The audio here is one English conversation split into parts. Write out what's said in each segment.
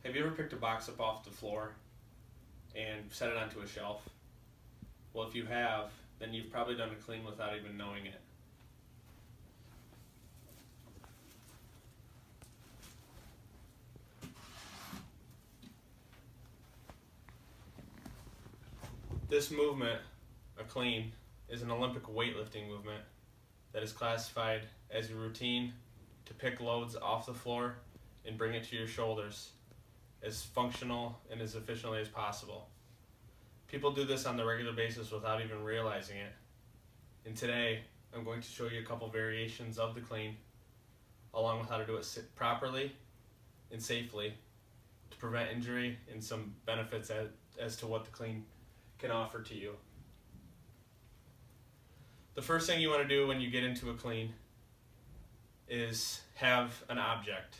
Have you ever picked a box up off the floor and set it onto a shelf? Well, if you have, then you've probably done a clean without even knowing it. This movement, a clean, is an Olympic weightlifting movement that is classified as a routine to pick loads off the floor and bring it to your shoulders as functional and as efficiently as possible. People do this on a regular basis without even realizing it. And today, I'm going to show you a couple variations of the clean, along with how to do it properly and safely to prevent injury and some benefits as to what the clean can offer to you. The first thing you want to do when you get into a clean is have an object.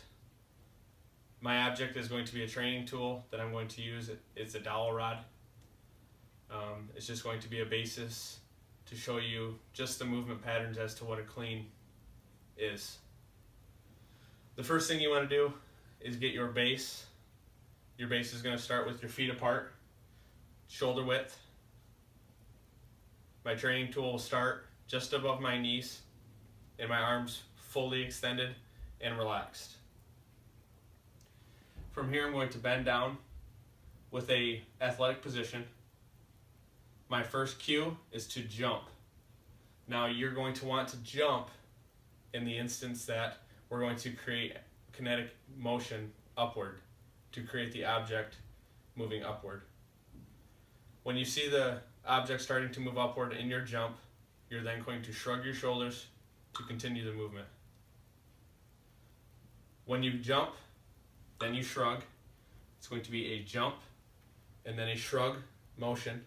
My object is going to be a training tool that I'm going to use. It's a dowel rod. It's just going to be a basis to show you just the movement patterns as to what a clean is. The first thing you want to do is get your base. Your base is going to start with your feet apart, shoulder width. My training tool will start just above my knees and my arms fully extended and relaxed. From here, I'm going to bend down with a athletic position. My first cue is to jump. Now you're going to want to jump in the instance that we're going to create kinetic motion upward to create the object moving upward. When you see the object starting to move upward in your jump, you're then going to shrug your shoulders to continue the movement. When you jump, then you shrug. It's going to be a jump and then a shrug motion.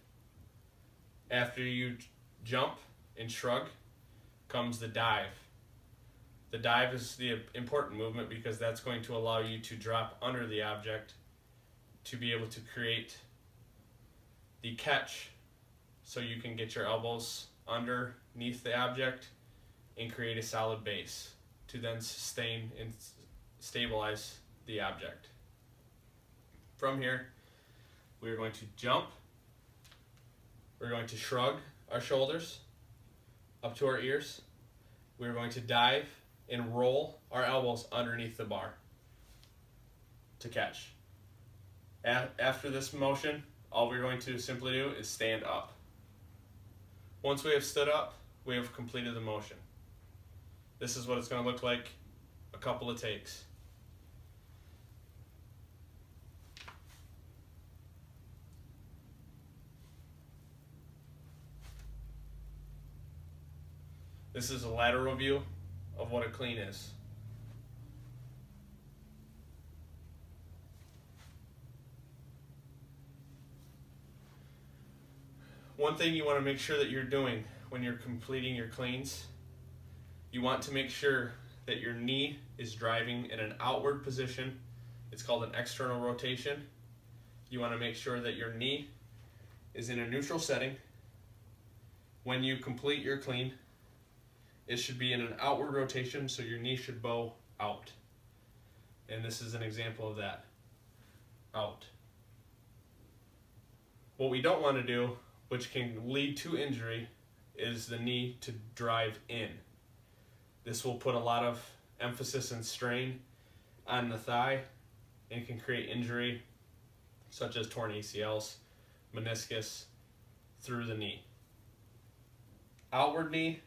After you jump and shrug comes the dive. The dive is the important movement because that's going to allow you to drop under the object to be able to create the catch so you can get your elbows underneath the object and create a solid base to then sustain and stabilize the object. From here, we are going to jump. We're going to shrug our shoulders up to our ears. We're going to dive and roll our elbows underneath the bar to catch. After this motion, all we're going to simply do is stand up. Once we have stood up, we have completed the motion. This is what it's going to look like a couple of takes. This is a lateral view of what a clean is. One thing you want to make sure that you're doing when you're completing your cleans, you want to make sure that your knee is driving in an outward position. It's called an external rotation. You want to make sure that your knee is in a neutral setting. When you complete your clean, it should be in an outward rotation, so your knee should bow out. And this is an example of that. Out. What we don't want to do, which can lead to injury, is the knee to drive in. This will put a lot of emphasis and strain on the thigh and can create injury such as torn ACLs, meniscus, through the knee. Outward knee,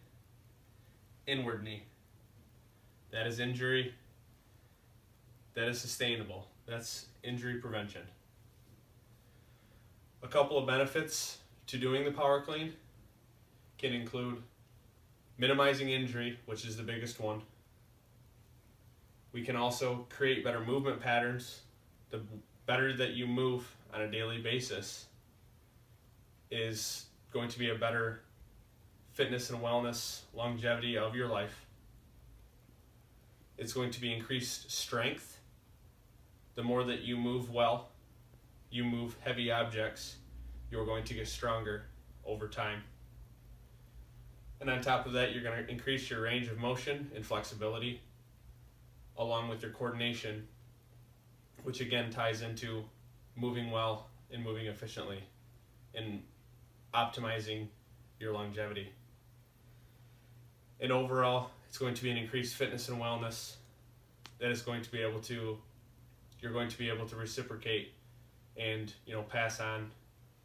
inward knee. That is injury. That is sustainable. That's injury prevention. A couple of benefits to doing the power clean can include minimizing injury, which is the biggest one. We can also create better movement patterns. The better that you move on a daily basis is going to be a better fitness and wellness longevity of your life. It's going to be increased strength. The more that you move well, you move heavy objects, you're going to get stronger over time. And on top of that, you're going to increase your range of motion and flexibility, along with your coordination which again ties into moving well and moving efficiently and optimizing your longevity. And overall, it's going to be an increased fitness and wellness that is going to be able to, you're going to be able to reciprocate and, you know, pass on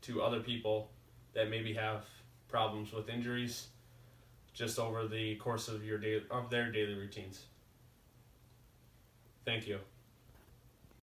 to other people that maybe have problems with injuries just over the course of their daily routines. Thank you.